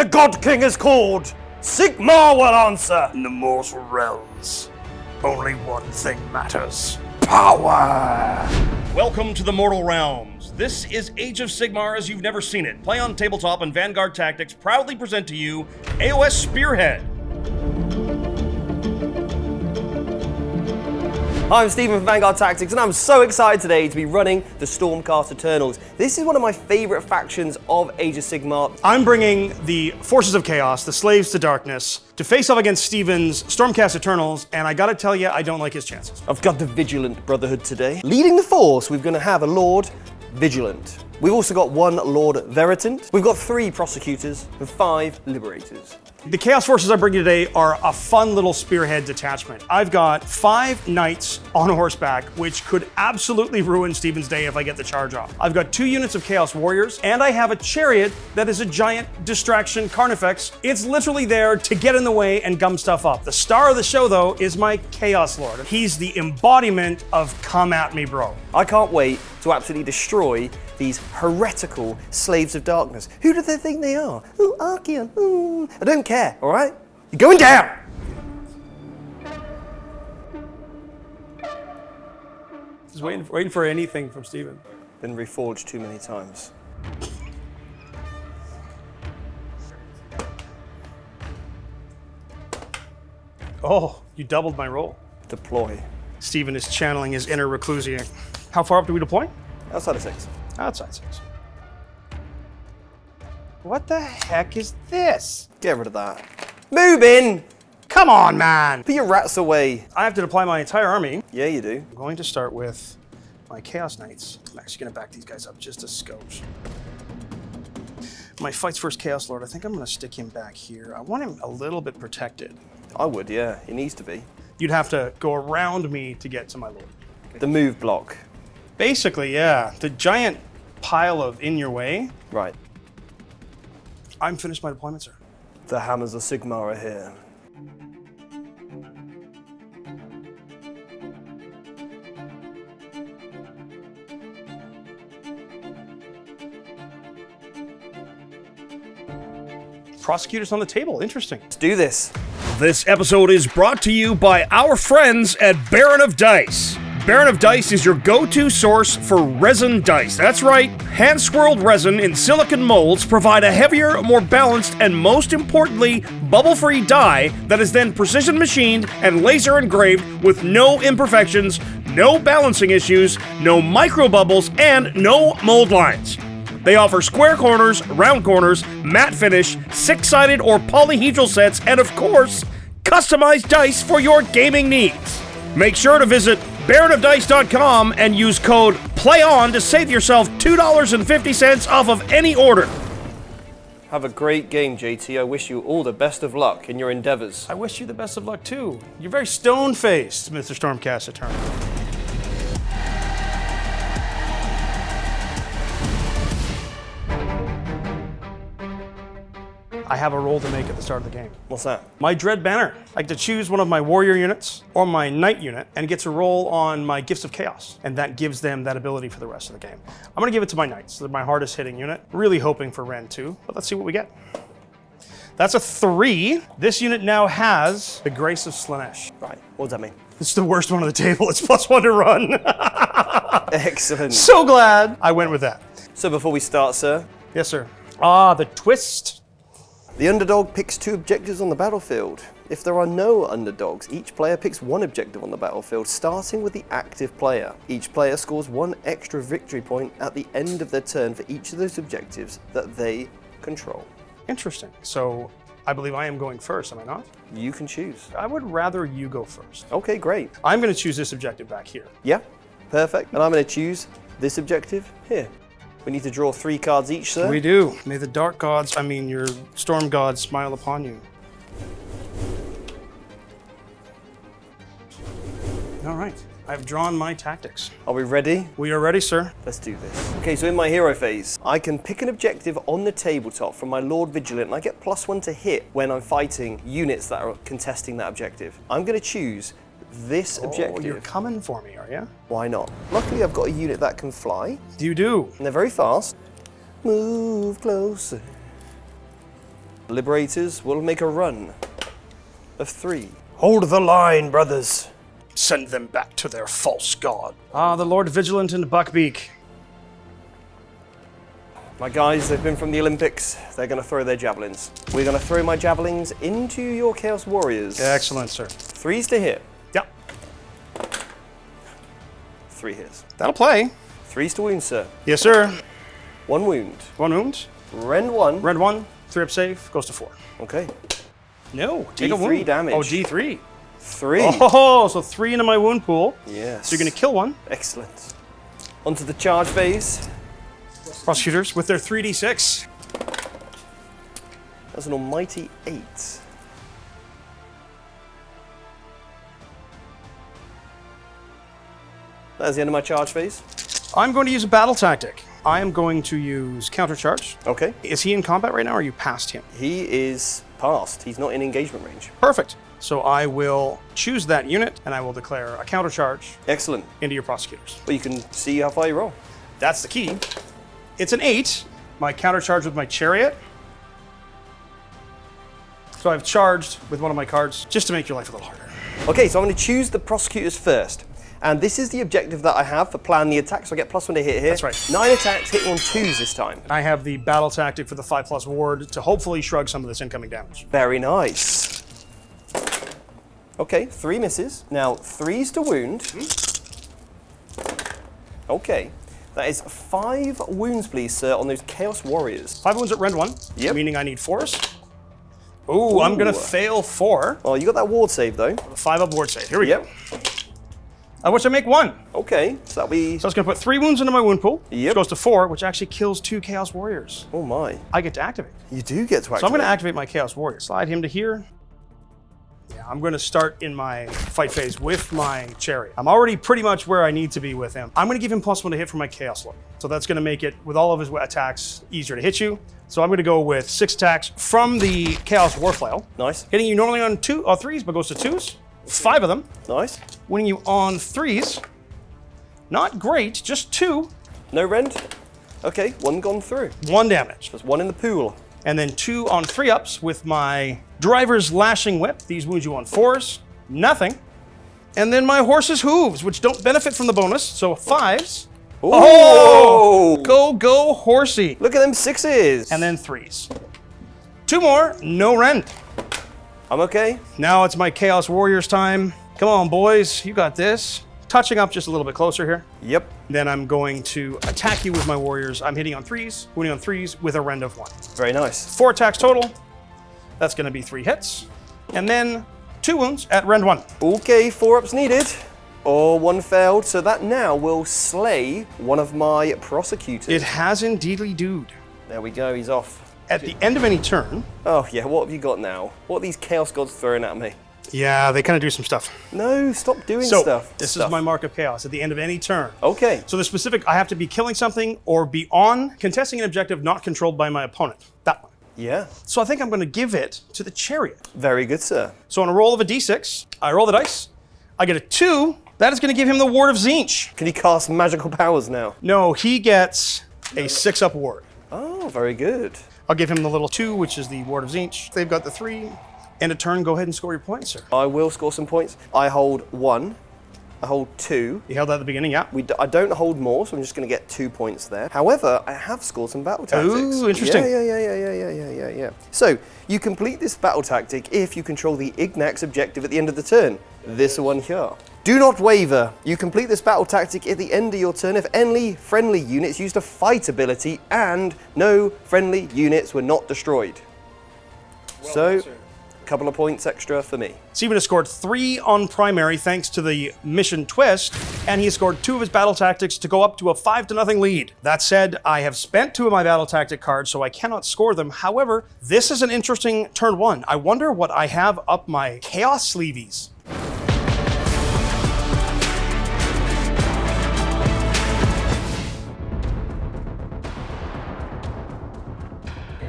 The God King is called! Sigmar will answer! In the mortal realms, only one thing matters. Power! Welcome to the Mortal Realms. This is Age of Sigmar as you've never seen it. Play on Tabletop and Vanguard Tactics proudly present to you AOS Spearhead. Hi, I'm Stephen from Vanguard Tactics, and I'm so excited today to be running the Stormcast Eternals. This is one of my favorite factions of Age of Sigmar. I'm bringing the Forces of Chaos, the Slaves to Darkness, to face off against Steven's Stormcast Eternals, and I gotta tell you, I don't like his chances. I've got the Vigilant Brotherhood today. Leading the force, we're gonna have a Lord Vigilant. We've also got one Lord Veritant. We've got 3 Prosecutors and 5 Liberators. The Chaos Forces I'm bringing today are a fun little spearhead detachment. I've got 5 knights on horseback, which could absolutely ruin Steven's day if I get the charge off. I've got 2 units of Chaos Warriors, and I have a chariot that is a giant distraction Carnifex. It's literally there to get in the way and gum stuff up. The star of the show, though, is my Chaos Lord. He's the embodiment of come at me, bro. I can't wait to absolutely destroy these heretical slaves of darkness. Who do they think they are? Ooh, Archeon. Ooh. I don't care, all right? You're going down! Just waiting for anything from Steven. Been reforged too many times. Oh, you doubled my roll. Deploy. Steven is channeling his inner Reclusian. How far up do we deploy? Outside of 6. Outside 6. What the heck is this? Get rid of that. Move in! Come on, man! Put your rats away. I have to deploy my entire army. Yeah, you do. I'm going to start with my Chaos Knights. I'm actually going to back these guys up just a skosh. My Fight's First Chaos Lord, I think I'm going to stick him back here. I want him a little bit protected. I would, yeah. He needs to be. You'd have to go around me to get to my Lord. The move block. Basically, yeah. The giant pile of in your way. Right. I'm finished my deployment, sir. The hammers of Sigmar are here. Prosecutors on the table, interesting. Let's do this. This episode is brought to you by our friends at Baron of Dice. Baron of Dice is your go-to source for resin dice. That's right, hand-swirled resin in silicon molds provide a heavier, more balanced, and most importantly, bubble-free die that is then precision machined and laser engraved with no imperfections, no balancing issues, no micro bubbles, and no mold lines. They offer square corners, round corners, matte finish, 6-sided or polyhedral sets, and of course, customized dice for your gaming needs. Make sure to visit baronofdice.com and use code PLAYON to save yourself $2.50 off of any order. Have a great game, JT. I wish you all the best of luck in your endeavors. I wish you the best of luck, too. You're very stone-faced, Mr. Stormcast Eternal. I have a roll to make at the start of the game. What's that? My Dread Banner. I get to choose one of my warrior units or my knight unit and get to roll on my Gifts of Chaos. And that gives them that ability for the rest of the game. I'm gonna give it to my knights. They're my hardest hitting unit. Really hoping for Ren 2, but let's see what we get. That's a 3. This unit now has the Grace of Slanesh. Right, what does that mean? It's the worst one on the table. It's +1 to run. Excellent. So glad I went with that. So before we start, sir, Yes, sir. Ah, the twist. the underdog picks 2 objectives on the battlefield. If there are no underdogs, each player picks 1 objective on the battlefield, starting with the active player. Each player scores 1 extra victory point at the end of their turn for each of those objectives that they control. Interesting. So I believe I am going first, am I not? You can choose. I would rather you go first. Okay, great. I'm going to choose this objective back here. Yeah, perfect. And I'm going to choose this objective here. We need to draw 3 cards each, sir. We do. May the dark gods, your storm gods, smile upon you. All right. I've drawn my tactics. Are we ready? We are ready, sir. Let's do this. Okay, so in my hero phase, I can pick an objective on the tabletop from my Lord Vigilant, and I get +1 to hit when I'm fighting units that are contesting that objective. I'm going to choose this objective. Oh, you're coming for me, are you? Why not? Luckily, I've got a unit that can fly, You do. and they're very fast. Move closer. Liberators will make a run of 3. Hold the line, brothers. Send them back to their false god. Ah, the Lord Vigilant and Buckbeak. My guys, they've been from the Olympics. They're going to throw their javelins. We're going to throw my javelins into your Chaos Warriors. Excellent, sir. 3s to hit. Yep. 3 hits. That'll play. 3s to wound, sir. Yes, sir. 1 wound. 1 wound. Rend 1. Rend 1. 3 up save. Goes to 4. Okay. No. Take a D3 wound. damage. Oh, D3. 3. Oh, so 3 into my wound pool. Yes. So you're going to kill 1. Excellent. Onto the charge phase. Prosecutors with their 3d6. That's an almighty 8. That's the end of my charge phase. I'm going to use a battle tactic. I am going to use countercharge. Okay. Is he in combat right now, or are you past him? He is past. He's not in engagement range. Perfect. So I will choose that unit, and I will declare a countercharge Excellent. into your prosecutors. Well, you can see how far you roll. That's the key. It's an 8. My countercharge with my chariot. So I've charged with one of my cards just to make your life a little harder. Okay, so I'm going to choose the prosecutors first. And this is the objective that I have for plan the attack, so I get +1 to hit here. That's right. 9 attacks, hitting on 2s this time. I have the battle tactic for the 5+ ward to hopefully shrug some of this incoming damage. Very nice. Okay, 3 misses. Now, 3s to wound. Okay. That is 5 wounds, please, sir, on those Chaos Warriors. 5 wounds at Rend 1, Yep. meaning I need 4s. Ooh, I'm going to fail 4. Well, you got that ward save, though. 5 up ward save. Here we Yep. go. I wish I make 1. Okay, so that'll be... So I was going to put 3 wounds into my wound pool, Yep. which goes to 4, which actually kills 2 Chaos Warriors. Oh, my. I get to activate. You do get to activate. So I'm going to activate my Chaos Warrior. Slide him to here. Yeah, I'm going to start in my fight phase with my chariot. I'm already pretty much where I need to be with him. I'm going to give him +1 to hit for my Chaos Lord. So that's going to make it, with all of his attacks, easier to hit you. So I'm going to go with 6 attacks from the Chaos Warflail. Nice. Hitting you normally on 3s, but goes to 2s. 5 of them. Nice. Winning you on 3s. Not great, just 2. No rend? Okay, 1 gone through. 1 damage. There's 1 in the pool. And then 2 on 3-ups with my Driver's Lashing Whip. These wound you on 4s. Nothing. And then my Horse's Hooves, which don't benefit from the bonus, so 5s. Ooh. Oh! Go, horsey. Look at them 6s. And then 3s. 2 more, no rend. I'm okay. Now it's my Chaos Warriors time. Come on, boys, you got this. Touching up just a little bit closer here. Yep. Then I'm going to attack you with my warriors. I'm hitting on 3s, winning on 3s with a rend of 1. Very nice. 4 attacks total. That's going to be 3 hits. And then 2 wounds at rend 1. Okay, 4 ups needed. Oh, 1 failed, so that now will slay one of my prosecutors. It has indeedly dude. There we go, he's off. At the end of any turn. Oh yeah, what have you got now? What are these Chaos Gods throwing at me? Yeah, they kind of do some stuff. No, stop doing So stuff. this is my mark of chaos at the end of any turn. Okay. So the specific, I have to be killing something or be on contesting an objective not controlled by my opponent. That one. Yeah. So I think I'm going to give it to the chariot. Very good, sir. So on a roll of a d6, I roll the dice. I get a 2. That is going to give him the Ward of Tzeentch. Can he cast magical powers now? No, he gets a 6-up ward. Oh, very good. I'll give him the little 2, which is the Ward of Tzeentch. They've got the 3. End of turn, go ahead and score your points, sir. I will score some points. I hold 1. I hold 2. You held that at the beginning, yeah? I don't hold more, so I'm just going to get 2 points there. However, I have scored some battle tactics. Ooh, interesting. Yeah. So, you complete this battle tactic if you control the Ignax objective at the end of the turn. This one here. Do not waver. You complete this battle tactic at the end of your turn if any friendly units used a fight ability and no friendly units were not destroyed. So, a couple of points extra for me. Steven has scored 3 on primary thanks to the mission twist, and he has scored 2 of his battle tactics to go up to a 5-0 lead. That said, I have spent 2 of my battle tactic cards, so I cannot score them. However, this is an interesting turn 1. I wonder what I have up my Chaos Sleeveys.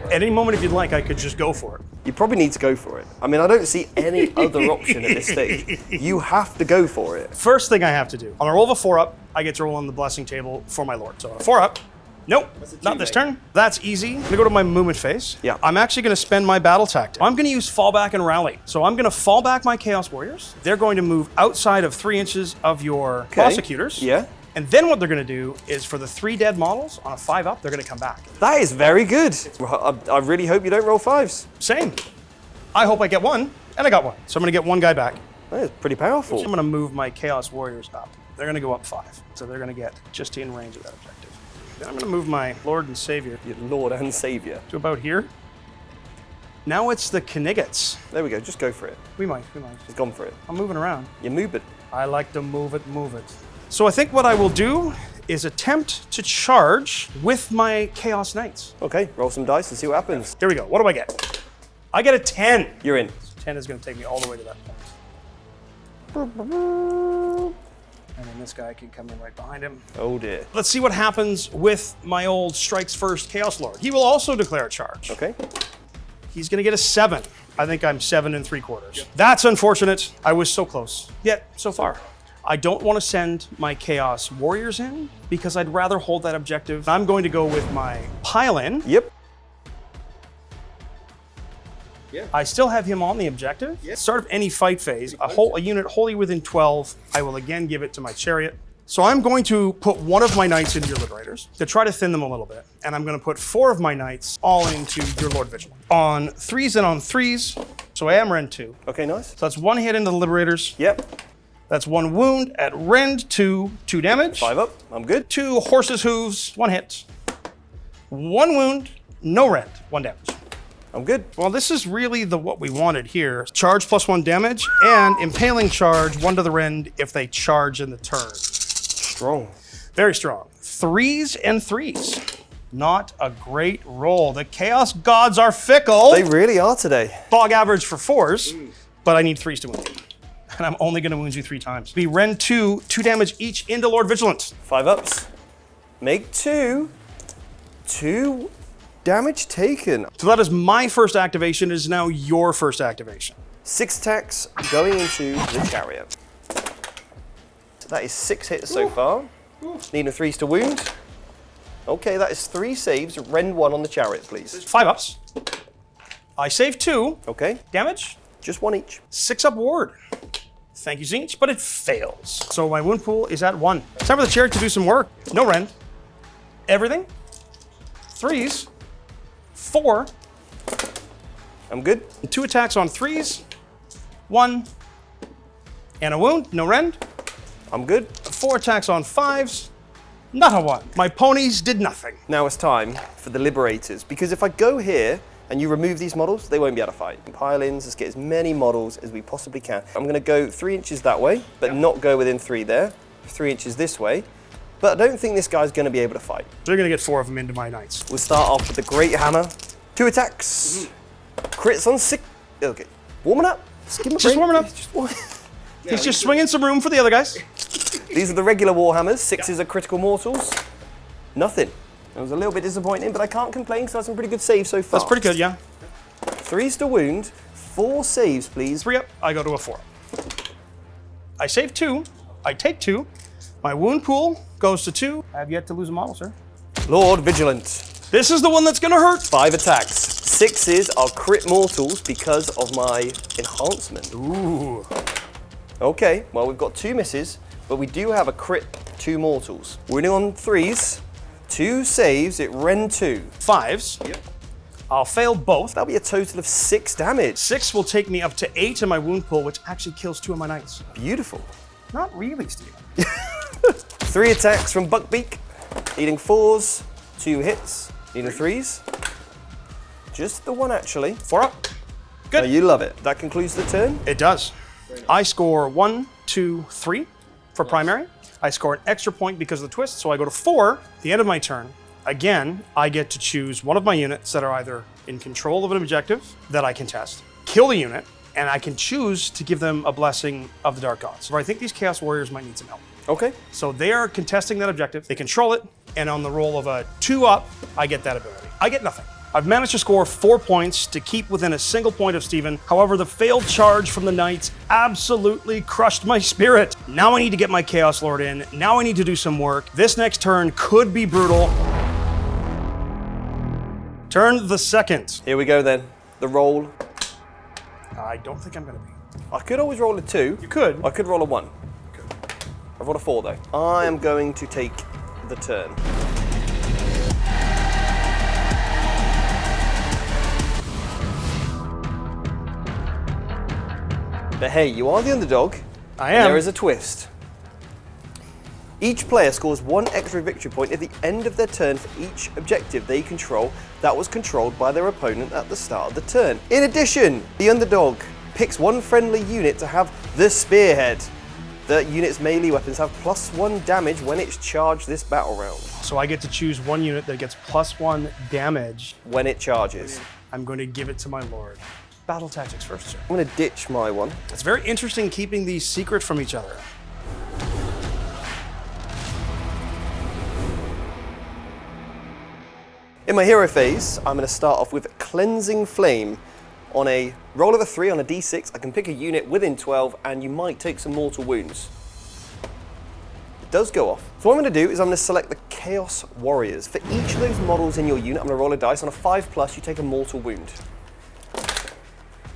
At any moment, if you'd like, I could just go for it. You probably need to go for it. I mean, I don't see any other option at this stage. You have to go for it. First thing I have to do, on a roll of a 4-up, I get to roll on the blessing table for my lord. So on a 4-up, Nope, not this turn. That's easy. I'm gonna go to my movement phase. Yeah. I'm actually gonna spend my battle tactic. I'm gonna use fall back and rally. So I'm gonna fall back my Chaos Warriors. They're going to move outside of 3 inches of your prosecutors. Yeah. And then what they're gonna do is for the 3 dead models on a 5 up, they're gonna come back. That is very good. I really hope you don't roll 5s. Same. I hope I get 1, and I got 1. So I'm gonna get 1 guy back. That is pretty powerful. I'm gonna move my Chaos Warriors up. They're gonna go up 5. So they're gonna get just in range of that objective. Then I'm gonna move my Lord and Savior Your Lord and Savior. to about here. Now it's the Kniggets. There we go, just go for it. We might. He's gone for it. I'm moving around. You move it. I like to move it. So I think what I will do is attempt to charge with my Chaos Knights. Okay, roll some dice and see what happens. Here we go. What do I get? I get a 10. You're in. 10 is gonna take me all the way to that point. And then this guy can come in right behind him. Oh dear. Let's see what happens with my old Strikes First Chaos Lord. He will also declare a charge. Okay. He's gonna get a 7. I think I'm 7 3/4. Yep. That's unfortunate. I was so close, yet so far. I don't want to send my Chaos Warriors in because I'd rather hold that objective. I'm going to go with my pile-in. Yep. I still have him on the objective. Start of any fight phase, a unit wholly within 12, I will again give it to my chariot. So I'm going to put 1 of my knights into your Liberators to try to thin them a little bit. And I'm going to put 4 of my knights all into your Lord Vigilant. On 3s and on 3s, so I am Rend 2. Okay, nice. So that's 1 hit into the Liberators. Yep. That's 1 wound at Rend 2, 2 damage. 5 up. I'm good. 2 horses' hooves, 1 hit. 1 wound, no Rend, 1 damage. I'm good. Well, this is really what we wanted here. Charge plus 1 damage, and impaling charge, 1 to the Rend if they charge in the turn. Strong. Very strong. 3s and 3s. Not a great roll. The Chaos Gods are fickle. They really are today. Bog average for 4s, but I need 3s to wound you. And I'm only going to wound you 3 times. Be Rend 2, 2 damage each into Lord Vigilant. 5 ups. Make 2. 2 damage taken. So that is my first activation. It is now your first activation. 6 attacks going into the chariot. So that is 6 hits so far. Needing 3s to wound. Okay, that is 3 saves. Rend 1 on the chariot, please. 5 ups. I save 2. Okay, Damage. just 1 each. 6 up ward. Thank you, Zinch, but it fails. So my wound pool is at 1. It's time for the chariot to do some work. No Rend. Everything. 3s. 4. I'm good. 2 attacks on 3s. 1. And a wound. No Rend. I'm good. 4 attacks on 5s. Not a 1. My ponies did nothing. Now it's time for the Liberators, because if I go here and you remove these models, they won't be able to fight. Pile-ins, let's get as many models as we possibly can. I'm going to go 3 inches that way, but not go within 3 there. 3 inches this way. But I don't think this guy's going to be able to fight. So you're going to get 4 of them into my knights. We'll start off with the Great Hammer. 2 attacks. Crits on 6. Okay. Warming up. Just give him a Just break. warming up. Just He's just swinging some room for the other guys. These are the regular Warhammers. 6s are critical mortals. Nothing. It was a little bit disappointing, but I can't complain because I had some pretty good saves so far. That's pretty good, yeah. 3s to wound. 4 saves, please. 3 up, I go to a 4. I save 2. I take 2. My wound pool goes to 2. I have yet to lose a model, sir. Lord Vigilant. This is the one that's gonna hurt. 5 attacks. 6s are crit mortals because of my enhancement. Ooh. Okay, well, we've got 2 misses, but we do have a crit 2 mortals. Winning on 3s. 2 saves, it Rend 2. 5s. Yep. I'll fail both. That'll be a total of 6 damage. 6 will take me up to 8 in my wound pool, which actually kills 2 of my knights. Beautiful. Not really, Steve. 3 attacks from Buckbeak. Needing 4s. 2 hits. Needing 3s. Just the 1, actually. 4 up. Good. Oh, you love it. That concludes the turn. It does. I score 1, 2, 3 for primary. I score an extra point because of the twist, so I go to 4. At the end of my turn, again, I get to choose one of my units that are either in control of an objective that I contest, kill the unit, and I can choose to give them a blessing of the Dark Gods. So I think these Chaos Warriors might need some help. Okay. So they are contesting that objective, they control it, and on the roll of a 2 up, I get that ability. I get nothing. I've managed to score 4 points to keep within a single point of Steven. However, the failed charge from the Knights absolutely crushed my spirit. Now I need to get my Chaos Lord in. Now I need to do some work. This next turn could be brutal. Turn the second. Here we go then. The roll. I don't think I'm going to be. I could always roll a 2. You could. I could roll a 1. I've rolled a 4 though. I am going to take the turn. But hey, you are the underdog. I and am. there is a twist. Each player scores 1 extra victory point at the end of their turn for each objective they control that was controlled by their opponent at the start of the turn. In addition, the underdog picks 1 friendly unit to have the Spearhead. The unit's melee weapons have +1 damage when it's charged this battle round. So I get to choose 1 unit that gets +1 damage. When it charges. I'm going to give it to my lord. Battle tactics first, sir. I'm going to ditch my one. It's very interesting keeping these secret from each other. In my hero phase, I'm going to start off with Cleansing Flame. On a roll of a 3 on a d6, I can pick a unit within 12 and you might take some mortal wounds. It does go off. So what I'm going to do is I'm going to select the Chaos Warriors. For each of those models in your unit, I'm going to roll a dice. On a 5+, you take a mortal wound.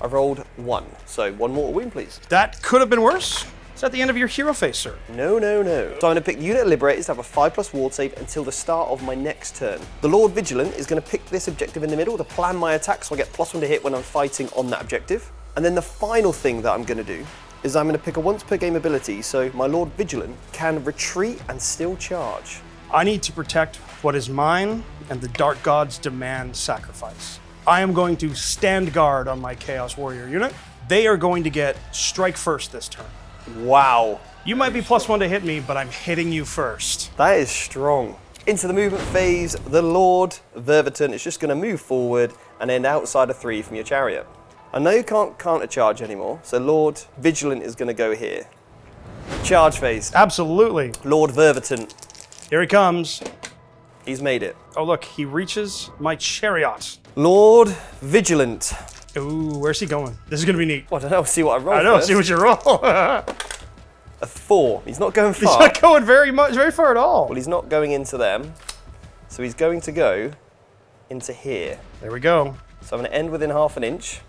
I've rolled 1, so 1 mortal wound, please. That could have been worse. It's at the end of your hero phase, sir. No, no, no. So I'm going to pick Unit of Liberators to have a 5+ ward save until the start of my next turn. The Lord Vigilant is going to pick this objective in the middle to plan my attack so I get +1 to hit when I'm fighting on that objective. And then the final thing that I'm going to do is I'm going to pick a once per game ability so my Lord Vigilant can retreat and still charge. I need to protect what is mine, and the Dark Gods demand sacrifice. I am going to stand guard on my Chaos Warrior unit. They are going to get strike first this turn. Wow. You might be +1 to hit me, but I'm hitting you first. That is strong. Into the movement phase, the Lord Verviton is just going to move forward and end outside of 3 from your chariot. I know you can't countercharge anymore, so Lord Vigilant is going to go here. Charge phase. Absolutely. Lord Verviton. Here he comes. He's made it. Oh, look, he reaches my chariot. Lord Vigilant. Ooh, where's he going? This is going to be neat. Well, I don't know. See what I roll. I know, first. see what you roll. A 4. He's not going He's far. not going very far at all. Well, he's not going into them. So he's going to go into here. There we go. So I'm going to end within half an inch,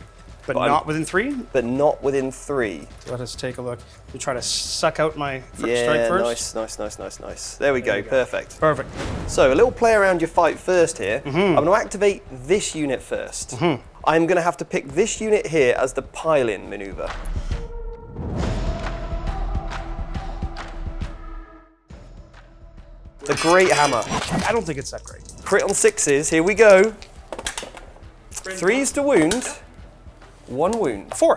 But not within 3? but not within 3. Let us take a look. You try to suck out my strike Yeah, first? nice. There we go, perfect. Perfect. So a little play around your fight first here. I'm going to activate this unit first. I'm going to have to pick this unit here as the pile-in maneuver. It's a great hammer. I don't think it's that great. Crit on 6s, here we go. 3s to wound, 1 wound. 4.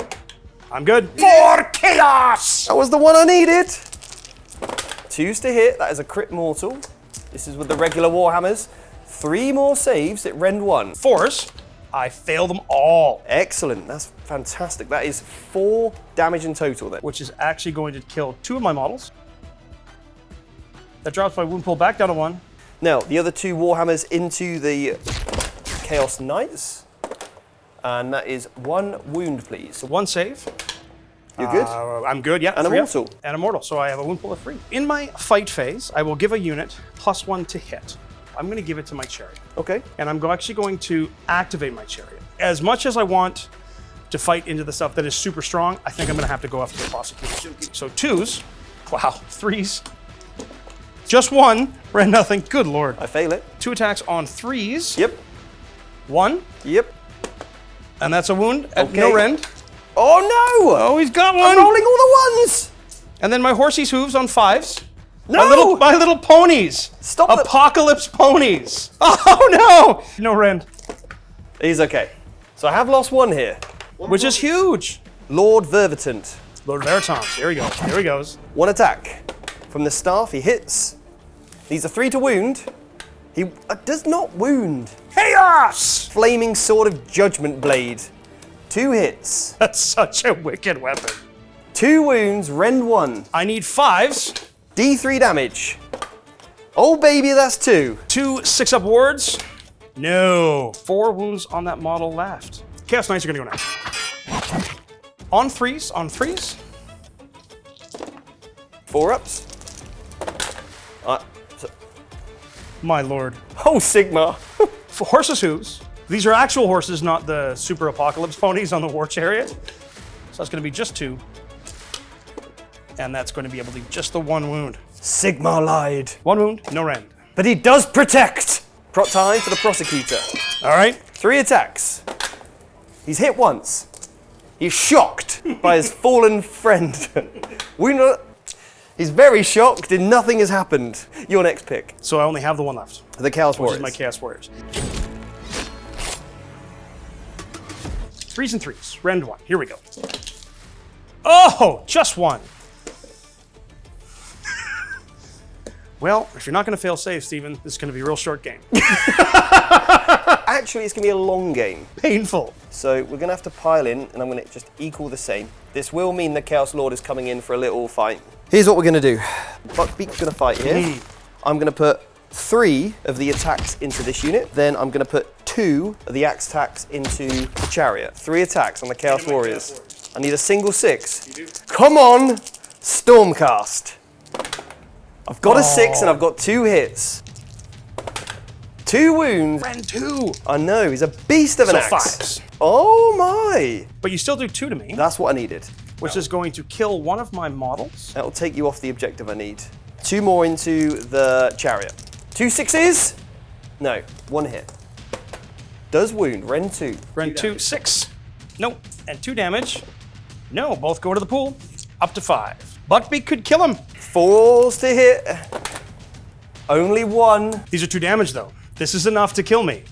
I'm good. For chaos! That was the one I needed. 2s to hit, that is a crit mortal. This is with the regular Warhammers. 3 more saves, it rend 1. 4s. I fail them all. Excellent, that's fantastic. That is 4 damage in total then. Which is actually going to kill 2 of my models. That drops my wound pool back down to 1. Now, the other 2 Warhammers into the Chaos Knights. And that is 1 wound, please. So 1 save. You're good? I'm good, yeah. And a 3 up. mortal. And a mortal, so I have a wound pool of 3. In my fight phase, I will give a unit +1 to hit. I'm going to give it to my chariot. Okay. And I'm actually going to activate my chariot. As much as I want to fight into the stuff that is super strong, I think I'm going to have to go after the prosecutor. So 2s, wow, 3s, just 1, rend nothing, good lord. I fail it. 2 attacks on 3s. Yep. 1, Yep. and that's a wound at Okay. no rend. Oh no! Oh, he's got I'm one. rolling all the ones! And then my horsey's hooves on 5s. No! My little ponies. Stop the- Apocalypse ponies. Oh no! No rend. He's okay. So I have lost 1 here. Which is huge. Lord Vervitant. Lord Veritans. Here we go. Here he goes. 1 attack. From the staff, he hits. These are 3 to wound. He does not wound. Chaos! Flaming Sword of Judgment Blade. 2 hits. That's such a wicked weapon. 2 wounds, rend 1. I need 5s. D3 damage. Oh baby, that's 2. 2 6-up wards. No. 4 wounds on that model left. Chaos Knights are gonna go now. On 3s, on 3s. 4 ups. My lord. Oh, Sigma. For horses' hooves. These are actual horses, not the super apocalypse ponies on the war chariot. So that's going to be just 2. And that's going to be able to do just the 1 wound. Sigma lied. 1 wound, no rend. But he does protect! Prot time for the prosecutor. All right. 3 attacks. He's hit once. He's shocked by his fallen friend. He's very shocked and nothing has happened. Your next pick. So I only have the 1 left, The Chaos which Warriors. is my Chaos Warriors. 3s and 3s. Rend 1. Here we go. Oh, just 1. Well, if you're not going to fail save, Steven, this is going to be a real short game. Actually, it's going to be a long game. Painful. So we're going to have to pile in, and I'm going to just equal the same. This will mean the Chaos Lord is coming in for a little fight. Here's what we're going to do. Buckbeak's going to fight here. I'm going to put 3 of the attacks into this unit. Then I'm going to put 2 of the axe attacks into the chariot. 3 attacks on the Chaos Warriors. I need a single 6. You do. Come on, Stormcast. I've got a 6 and I've got 2 hits. 2 wounds. Rend 2. I know, he's a beast of an So axe. 5s. Oh my. But you still do 2 to me, That's what I needed. which is going to kill one of my models. That'll take you off the objective I need. 2 more into the chariot. 2 6s? No, 1 hit. Does wound, rend 2. Rend 2, 6. No, and 2 damage. No, both go to the pool. Up to 5. Buckbeak could kill him. 4s to hit. Only 1. These are 2 damage though. This is enough to kill me.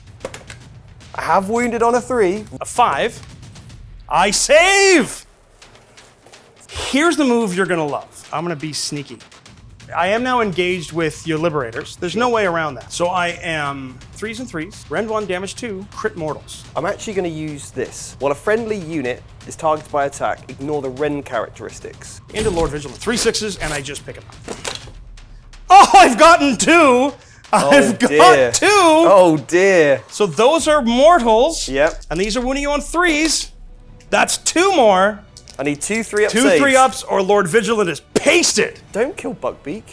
I have wounded on a 3. A 5. I save! Here's the move you're gonna love. I'm gonna be sneaky. I am now engaged with your Liberators. There's no way around that. So I am 3s and 3s, rend 1, damage 2, crit mortals. I'm actually going to use this. While a friendly unit is targeted by attack, ignore the rend characteristics. Into Lord Vigilant. 3 6s, and I just pick him up. Oh, I've gotten 2! I've dear. got 2! Oh dear. So those are mortals. Yep. And these are wounding you on 3s. That's 2 more. I need 2 3-up 2 saves. 3-ups, or Lord Vigilant is pasted. Don't kill Buckbeak.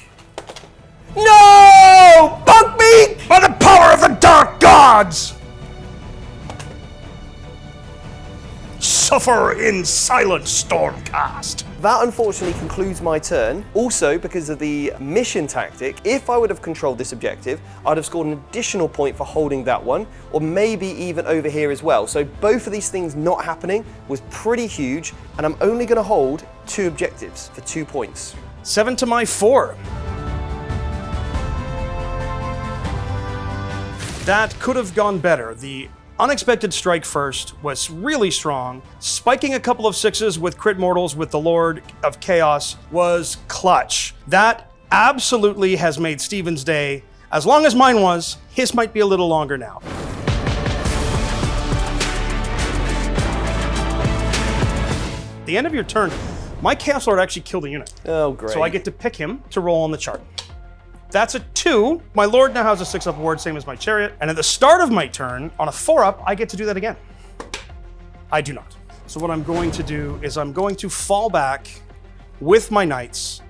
No! Buckbeak! By the power of the dark gods! Suffer in silence, Stormcast. That unfortunately concludes my turn. Also, because of the mission tactic, if I would have controlled this objective, I'd have scored an additional point for holding that one, or maybe even over here as well. So both of these things not happening was pretty huge, and I'm only going to hold 2 objectives for 2 points. 7 to my 4. That could have gone better. The unexpected strike first was really strong. Spiking a couple of 6s with crit mortals with the Lord of Chaos was clutch. That absolutely has made Steven's day, as long as mine was. His might be a little longer now. At the end of your turn, my Chaos Lord actually killed a unit. Oh, great. So I get to pick him to roll on the chart. That's a 2. My Lord now has a 6-up ward, same as my Chariot. And at the start of my turn, on a 4-up, I get to do that again. I do not. So what I'm going to do is I'm going to fall back with my Knights.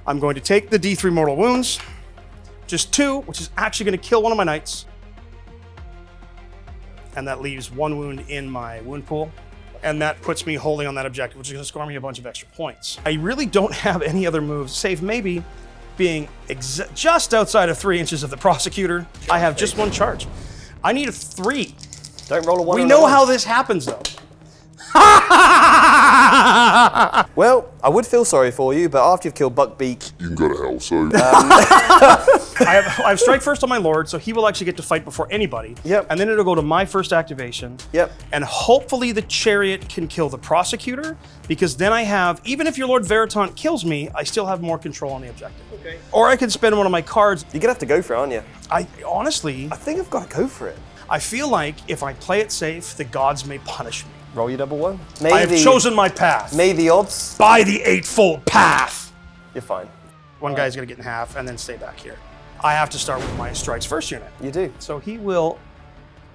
I'm going to take the D3 mortal wounds, just 2, which is actually going to kill one of my Knights. And that leaves 1 wound in my wound pool. And that puts me holding on that objective, which is going to score me a bunch of extra points. I really don't have any other moves, save maybe being just outside of 3 inches of the Prosecutor. I have just 1 charge. I need a 3. Don't roll a 1. We know how this happens, though. Well, I would feel sorry for you, but after you've killed Buckbeak, You can go to hell, so. I have strike first on my Lord, so he will actually get to fight before anybody. Yep. And then it'll go to my first activation. Yep. And hopefully the Chariot can kill the Prosecutor, because then I have, even if your Lord Veritant kills me, I still have more control on the objective. Okay. Or I can spend one of my cards. you're gonna have to go for it, aren't you? I honestly, I think I've got to go for it. I feel like if I play it safe, the gods may punish me. Roll your double 1. I have chosen my path. May the odds. By the eightfold path. You're fine. One guy's gonna get in half and then stay back here. I have to start with my strikes first unit. You do. So he will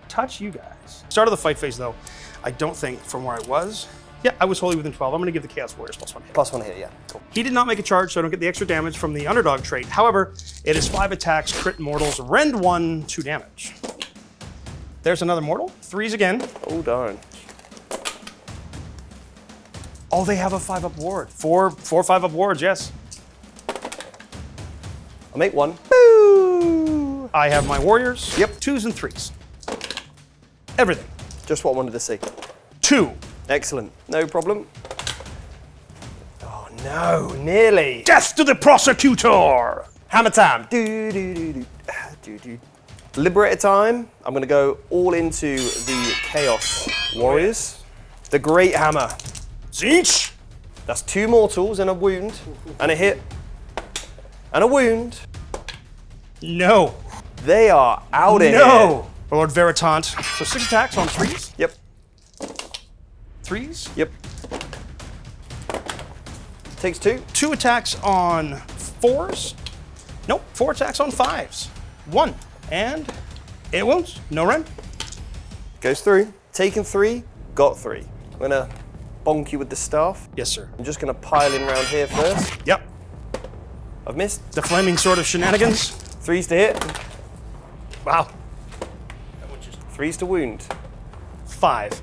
touch you guys. Start of the fight phase though, I don't think from where I was. Yeah, I was wholly within 12. I'm gonna give the Chaos Warriors +1 hit. +1 hit, yeah. Cool. He did not make a charge, so I don't get the extra damage from the underdog trait. However, it is 5 attacks, crit mortals, rend 1, 2 damage. There's another mortal. 3s again. Oh, darn. Oh, they have a 5-up ward. Four 5-up wards, yes. I'll make one. Boo! I have my warriors. Yep. 2s and 3s. Everything. Just what I wanted to see. 2. Excellent. No problem. Oh, no. Nearly. Death to the prosecutor! Hammer time. Do. Liberator time. I'm going to go all into the Chaos Warriors. The Great Hammer. Zinch! That's 2 mortals and a wound. And a hit. And a wound. No. They are out of here. No! Lord Veritant. So 6 attacks on 3s. Yep. 3s. Yep. Takes 2. 2 attacks on 4s. Nope, 4 attacks on 5s. 1. And 8 wounds. No rend. Goes through. Taken 3. Got 3. I'm going to bonk you with the staff. Yes, sir. I'm just going to pile in round here first. Yep. I've missed. The flaming sword of shenanigans. 3s to hit. Wow. 3s to wound. 5.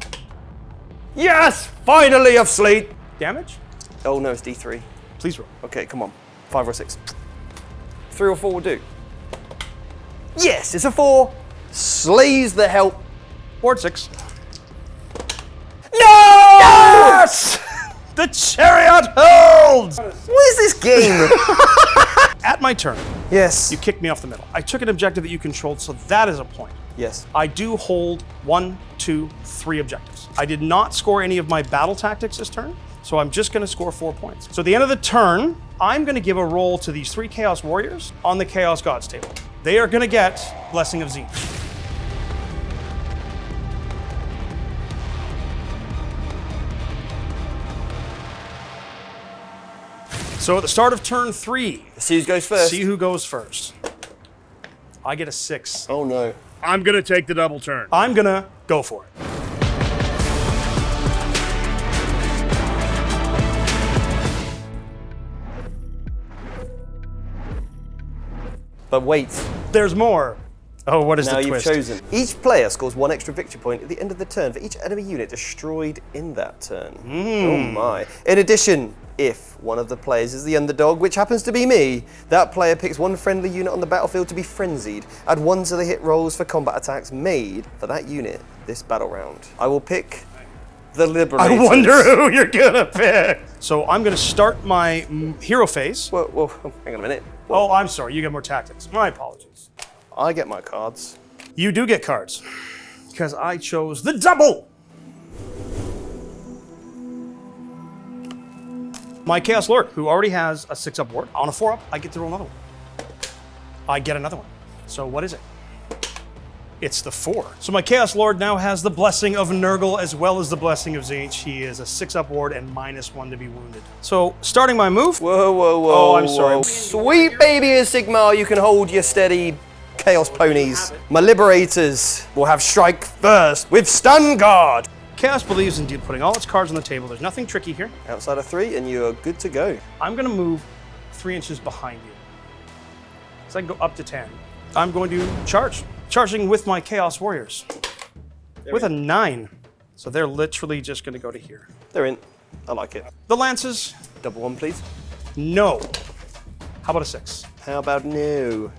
Yes! Finally I've slayed. Damage? Oh no, it's D3. Please roll. Okay, come on. 5 or 6. 3 or 4 will do. Yes, it's a 4. Slays the help. Ward 6. No! Yes! The chariot holds! What is this game? At my turn, Yes. you kicked me off the middle. I took an objective that you controlled, so that is a point. Yes. I do hold 1, 2, 3 objectives. I did not score any of my battle tactics this turn, so I'm just going to score 4 points. So at the end of the turn, I'm going to give a roll to these 3 Chaos Warriors on the Chaos Gods table. They are going to get Blessing of Zinch. So at the start of turn 3, See who goes first. see who goes first. I get a 6. Oh no. I'm gonna take the double turn. I'm gonna go for it. But wait. There's more. Oh, what is Now the you've twist? chosen. Each player scores 1 extra victory point at the end of the turn for each enemy unit destroyed in that turn. Oh my. In addition, if one of the players is the underdog, which happens to be me, that player picks 1 friendly unit on the battlefield to be frenzied. Add 1 to the hit rolls for combat attacks made for that unit this battle round. I will pick the Liberators. I wonder who you're gonna pick. So I'm gonna start my hero phase. Whoa, hang on a minute. Oh, I'm sorry, you get more tactics. My apologies. I get my cards. You do get cards, because I chose the double. My Chaos Lord, who already has a 6-up ward, on a 4-up, I get to roll another one. I get another one. So what is it? It's the 4. So my Chaos Lord now has the Blessing of Nurgle as well as the Blessing of Zinch. He is a 6-up ward and -1 to be wounded. So starting my move. Whoa. Oh, I'm sorry. Whoa. Sweet baby of Sigmar, you can hold your steady Chaos ponies. My Liberators will have strike first with Stun Guard. Chaos believes in putting all its cards on the table. There's nothing tricky here. Outside of 3 and you're good to go. I'm gonna move 3 inches behind you. So I can go up to 10. I'm going to charge. Charging with my Chaos Warriors. With a 9. So they're literally just gonna go to here. They're in. I like it. The Lances, Double 1, please. no. How about a 6? How about no?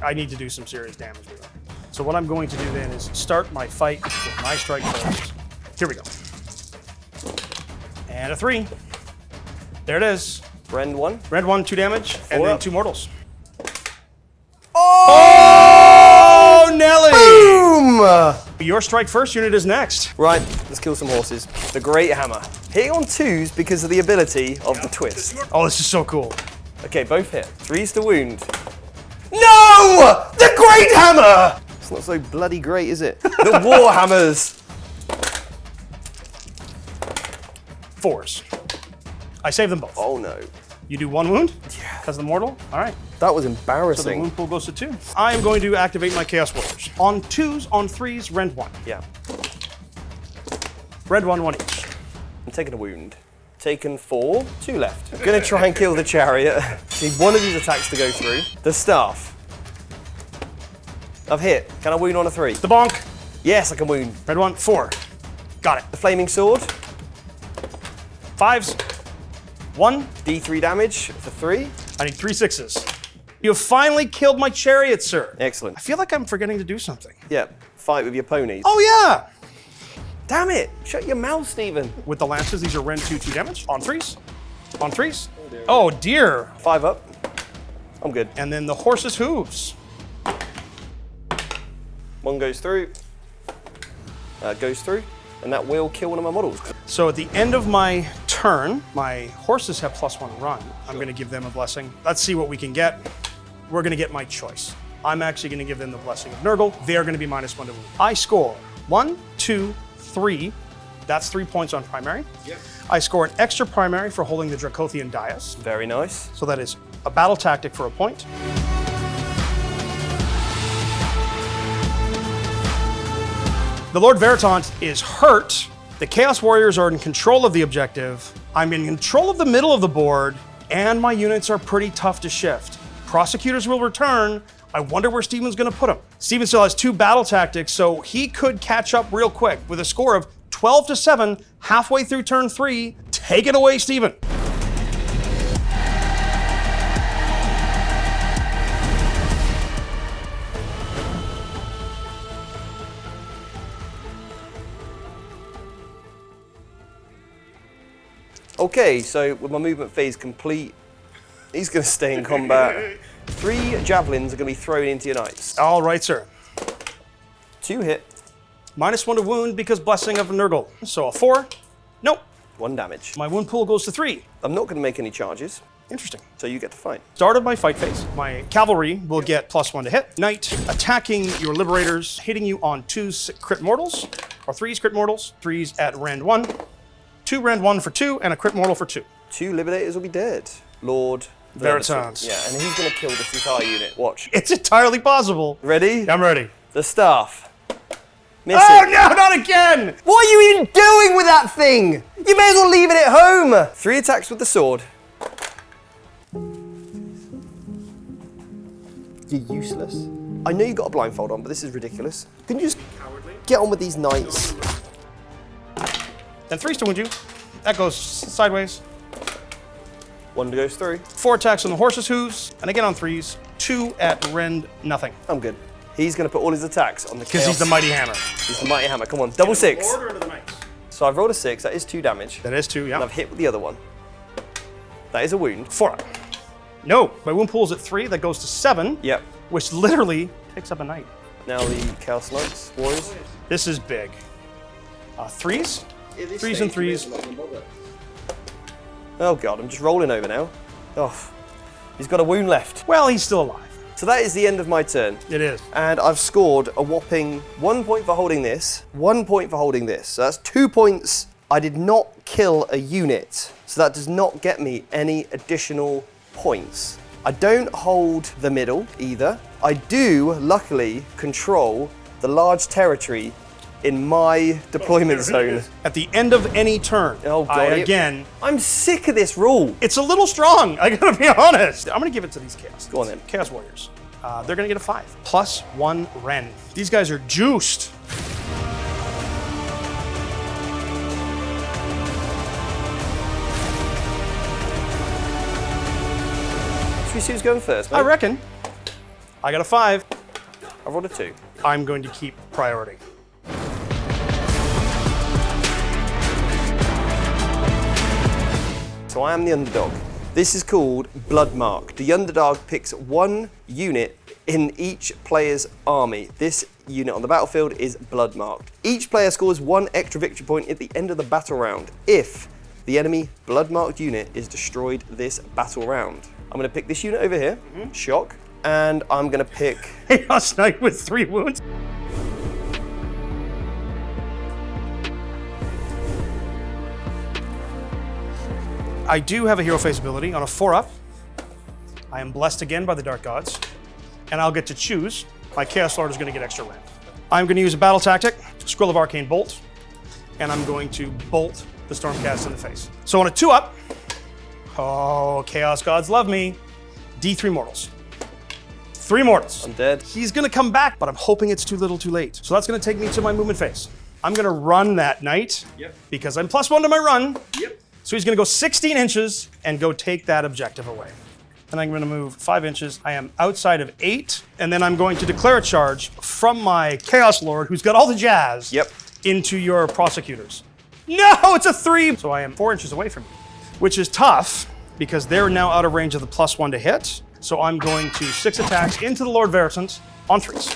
I need to do some serious damage with it. So what I'm going to do then is start my fight with my strike first. Here we go. And a 3. There it is. Rend 1. Red 1, 2 damage, and 4 then up. 2 mortals. Oh, Nelly! Boom! Your strike first unit is next. Right, let's kill some horses. The Great Hammer. Hitting on 2s because of the ability of the twist. Oh, this is so cool. Okay, both hit. 3s to wound. No! The Great Hammer! It's not so bloody great, is it? The Warhammers. 4s. I save them both. Oh no. You do 1 wound? Yeah. Because of the mortal? All right. That was So the embarrassing. wound pool goes to 2. I am going to activate my Chaos Warriors. On 2s, on 3s, rend 1. Yeah. Rend 1, 1 each. I'm taking a wound. Taken 4, 2 left. I'm gonna try and kill the chariot. Need 1 of these attacks to go through. The staff. I've hit. Can I wound on a 3? The bonk. Yes, I can wound. Red 1, 4. Got it. The flaming sword, 5s. 1. D3 damage for 3. I need 3 6s. You have finally killed my chariot, sir. Excellent. I feel like I'm forgetting to do something. Yeah, fight with your ponies. Oh, yeah. Damn it! Shut your mouth, Stephen. With the lances, these are Ren 2, 2 damage. On 3s. On 3s. Oh, dear. 5 up. I'm good. And then the horse's hooves. 1 goes through. Goes through. And that will kill one of my models. So at the end of my turn, my horses have +1 run. I'm going to give them a blessing. Let's see what we can get. We're going to get my choice. I'm actually going to give them the blessing of Nurgle. They are going to be -1 to wound. I score 1, 2, 3. That's 3 points on primary. Yep. I score an extra primary for holding the Dracothian Dais. Very nice. So that is a battle tactic for a point. The Lord Veritant is hurt. The Chaos Warriors are in control of the objective. I'm in control of the middle of the board, and my units are pretty tough to shift. Prosecutors will return. I wonder where Steven's gonna put them. Steven still has 2 battle tactics, so he could catch up real quick with a score of 12 to 7 halfway through turn 3. Take it away, Steven. Okay, so with my movement phase complete, he's going to stay in combat. 3 javelins are going to be thrown into your knights. All right, sir. 2 hit, -1 to wound because Blessing of Nurgle. So a 4. Nope. 1 damage. My wound pool goes to 3. I'm not going to make any charges, Interesting. so you get to fight. Start of my fight phase. My cavalry will get +1 to hit. Knight attacking your liberators, hitting you on 2 crit mortals, or 3 crit mortals. 3s at rend 1. 2 rend 1 for 2, and a crit mortal for 2. 2 liberators will be dead. Lord Veritans. Yeah, and he's going to kill this entire unit. Watch. It's entirely possible. Ready? I'm ready. The staff. Miss Oh it. no, not again! What are you even doing with that thing? You may as well leave it at home. 3 attacks with the sword. You're useless. I know you got a blindfold on, but this is ridiculous. Can you just get on with these knights? Then 3s to wound you. That goes sideways. 1 goes through. 4 attacks on the horse's hooves, and again on 3s. 2 at rend nothing. I'm good. He's going to put all his attacks on the Because he's the mighty hammer. He's the mighty hammer. Come on, double 6. Order into the knights. So I've rolled a 6. That is 2 damage. That is 2, yeah. And I've hit with the other one. That is a wound. 4 up. No, my wound pool is at 3. That goes to 7. Yep. Which literally picks up a knight. Now the Chaos Knights, Warriors. This is big. 3s? 3s and 3s. Oh god, I'm just rolling over now. Oh, he's got a wound left. Well, he's still alive. So that is the end of my turn. It is. And I've scored a whopping 1 point for holding this, 1 point for holding this. So that's 2 points. I did not kill a unit, so that does not get me any additional points. I don't hold the middle either. I do, luckily, control the large territory in my deployment zone. At the end of any turn, Oh god, again, I'm sick of this rule. it's a little strong, I gotta be honest. I'm gonna give it to these Chaos. Go on then. Chaos Warriors. They're gonna get a 5. +1 Ren. These guys are juiced. Should we see who's going first, mate? I reckon. I got a 5. I rolled a 2. I'm going to keep priority. So I am the underdog. This is called Bloodmark. The underdog picks 1 unit in each player's army. This unit on the battlefield is Bloodmarked. Each player scores 1 extra victory point at the end of the battle round if the enemy Bloodmarked unit is destroyed this battle round. I'm going to pick this unit over here, Shock, and I'm going to pick... Chaos Knight with 3 wounds. I do have a hero face ability on a 4-up. I am blessed again by the Dark Gods, and I'll get to choose. My Chaos Lord is going to get extra ramp. I'm going to use a battle tactic, Scroll of Arcane Bolt, and I'm going to bolt the Stormcast in the face. So on a 2-up, oh, Chaos Gods love me, D3 mortals. 3 mortals. I'm dead. He's gonna come back, but I'm hoping it's too little too late. So that's gonna take me to my movement phase. I'm gonna run that knight, because I'm +1 to my run. So he's gonna go 16 inches and go take that objective away. And I'm gonna move 5 inches. I am outside of 8, and then I'm going to declare a charge from my Chaos Lord, who's got all the jazz, into your prosecutors. No, it's a 3! So I am 4 inches away from you, which is tough, because they're now out of range of the +1 to hit. So I'm going to 6 attacks into the Lord Veritans on 3s.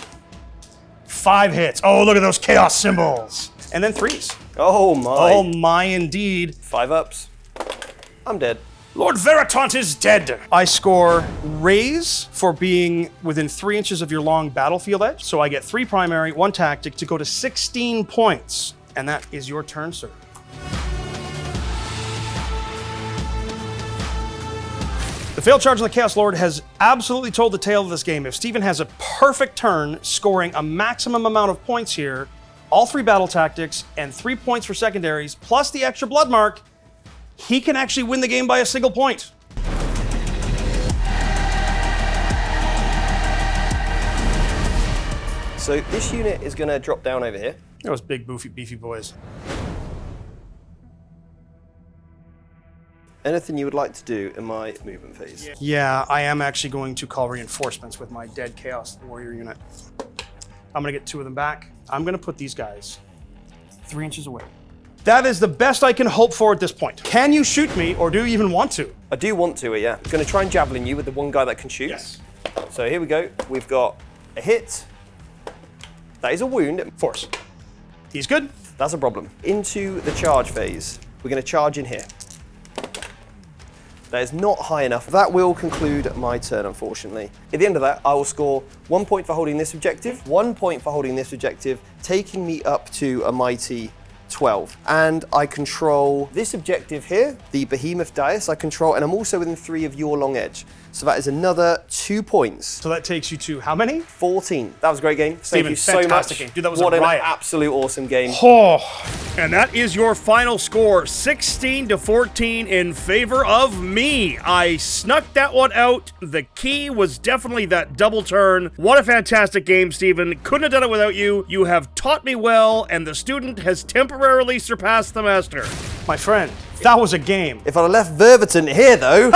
5 hits. Oh, look at those chaos symbols. And then 3s. Oh my. Oh my indeed. 5 ups. I'm dead. Lord Veritant is dead. I score raise for being within 3 inches of your long battlefield edge. So I get 3 primary, 1 tactic to go to 16 points. And that is your turn, sir. The failed charge on the Chaos Lord has absolutely told the tale of this game. If Steven has a perfect turn, scoring a maximum amount of points here, all 3 battle tactics, and 3 points for secondaries, plus the extra blood mark, he can actually win the game by a single point. So this unit is going to drop down over here. Those big, beefy boys. Anything you would like to do in my movement phase? Yeah, I am actually going to call reinforcements with my dead Chaos Warrior unit. I'm going to get 2 of them back. I'm going to put these guys 3 inches away. That is the best I can hope for at this point. Can you shoot me, or do you even want to? I do want to, yeah. I'm going to try and javelin you with the one guy that can shoot. Yes. So here we go. We've got a hit. That is a wound. Force. He's good. That's a problem. Into the charge phase. We're going to charge in here. That is not high enough. That will conclude my turn, unfortunately. At the end of that, I will score 1 point for holding this objective, 1 point for holding this objective, taking me up to a mighty 12. And I control this objective here, the Behemoth Dais I control, and I'm also within 3 of your long edge. So that is another 2 points. So that takes you to how many? 14. That was a great game. Thank you so fantastic much. Game. Dude, that was what a an riot. absolute awesome game. Oh, and that is your final score, 16 to 14 in favor of me. I snuck that one out. The key was definitely that double turn. What a fantastic game, Steven. Couldn't have done it without you. You have taught me well, and the student has temporarily surpassed the master. My friend, that was a game. If I'd have left Ververton here, though...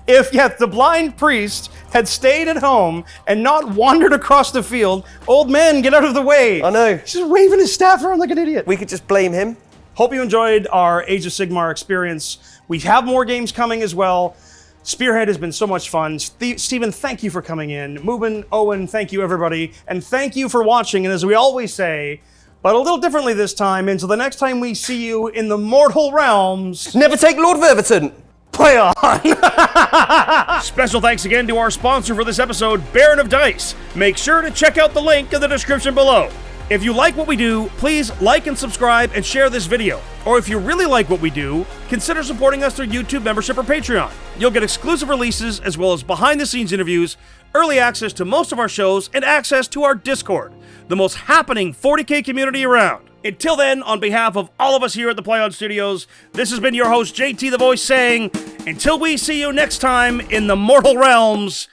If the blind priest had stayed at home and not wandered across the field, old man, get out of the way. I know. He's just waving his staff around like an idiot. We could just blame him. Hope you enjoyed our Age of Sigmar experience. We have more games coming as well. Spearhead has been so much fun. Steven, thank you for coming in. Mubin, Owen, thank you, everybody. And thank you for watching. And as we always say, but a little differently this time, until the next time we see you in the mortal realms, Never take Lord Ververton. play on! Special thanks again to our sponsor for this episode, Baron of Dice. Make sure to check out the link in the description below. If you like what we do, please like and subscribe and share this video. Or if you really like what we do, consider supporting us through YouTube membership or Patreon. You'll get exclusive releases as well as behind-the-scenes interviews, early access to most of our shows, and access to our Discord, the most happening 40K community around. Until then, on behalf of all of us here at the Play On Studios, this has been your host, JT the Voice, saying, until we see you next time in the mortal realms,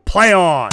play on!